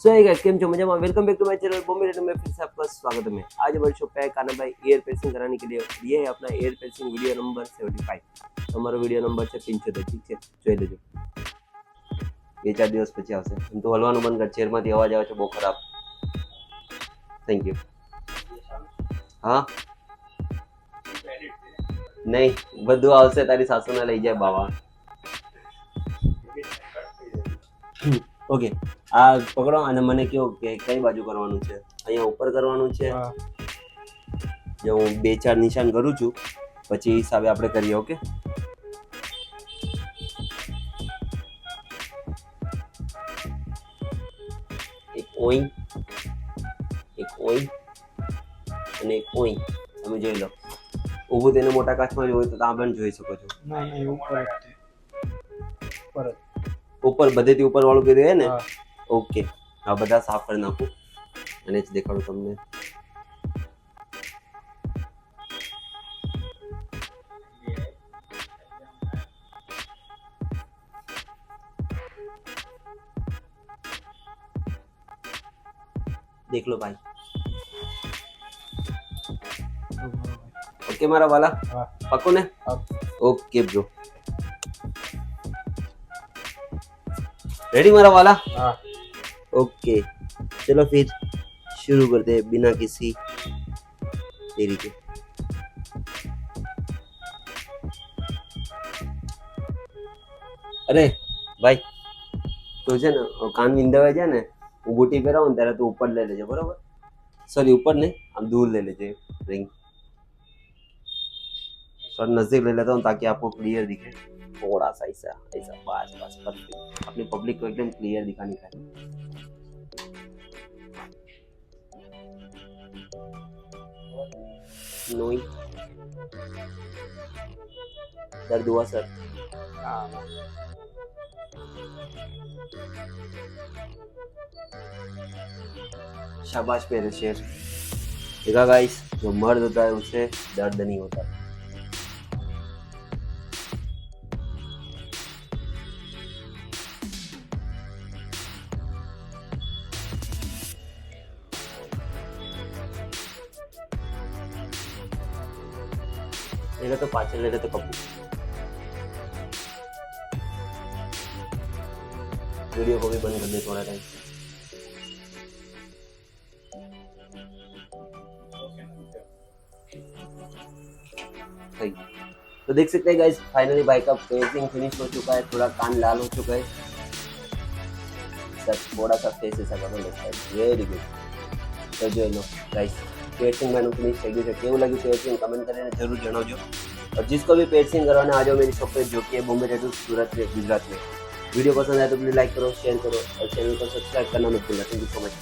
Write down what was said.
सो hey guys केम छो मजा में welcome back to my channel Bombay red में फिर से आपका स्वागत है। आज हमारे शॉप पे काना भाई एयर पेसिंग कराने के लिए ये है अपना एयर पेसिंग वीडियो नंबर 75 हमारा वीडियो नंबर છે 75 ठीक છે જોઈ લેજો 2-4 દિવસ પછી આવશે એમ તો હલવાનું બંધ કર ચેરમાંથી અવાજ આવે છે બહુ ખરાબ થેન્ક યુ હા નહીં બધું આવશે તારી સાસુને લઈ જાય બાવા ઓકે આ પકડો અને મને કહો કે કઈ બાજુ કરવાનું છે અહીંયા ઉપર કરવાનું છે જો હું 2-4 નિશાન કરું છું પછી હિસાબે આપણે કરીએ ઓકે એક ઓઈ અને એક ઓઈ તમે જોઈ લો ઊભું તેને મોટા કાચમાં જોયું તો તમે પણ જોઈ શકો છો ના એ ઉપર જ છે ઉપર જ ઉપર બધેથી ઉપર વાળું કર્યું હે ને ઓકે આ બધા સાફ કરી નાખું અને જ દેખાડું તમને देख लो भाई ओके मारा वाला पक्को ने ओके ब्रो रेडी मारा वाला ओके चलो फिर शुरू करते हैं बिना किसी देरी के अरे भाई तो છે ને કાન વિંધાવા જાય ને હું બુટી પહેરાવું ને ત્યારે તું ઉપર લઈ લેજો બરોબર सॉरी ऊपर नहीं हम दूर ले लेते रिंग थोड़ा नजदीक ले लेता हूँ ताकि आपको क्लियर दिखे थोड़ा सा ऐसा ऐसा बस बस परफेक्ट अपनी पब्लिक को एकदम क्लियर दिखाने का नोई दर्द हुआ सर शाबाश मेरे शेर देखा गाइस जो मर्द होता है उसे दर्द नहीं होता लेगा तो पाचन लेगा तो कपूर वीडियो को भी बंद कर दे थोड़ा टाइम तो देख सकते हैं गाइस फाइनली बाइक का पेंटिंग फिनिश हो चुका है थोड़ा कान लाल हो चुका है सर थोड़ा सा फेस ऐसा करना लगता है वेरी गुड तो जो लो गाइस पेंटिंग मैंने फिनिश થઈ ગયું છે કેવું લાગ્યું પેન્ટિંગ કમેન્ટ કરીને જરૂર જણાવજો और जिसको भी पेंटिंग करवाना आ जाओ मेरी शॉप पे जो कि है बॉम्बे टैटू सूरत में गुजरात में वीडियो पसंद आए तो प्लीज लाइक करो शेयर करो और चैनल को सब्सक्राइब करना मत भूलना थैंक यू सो मच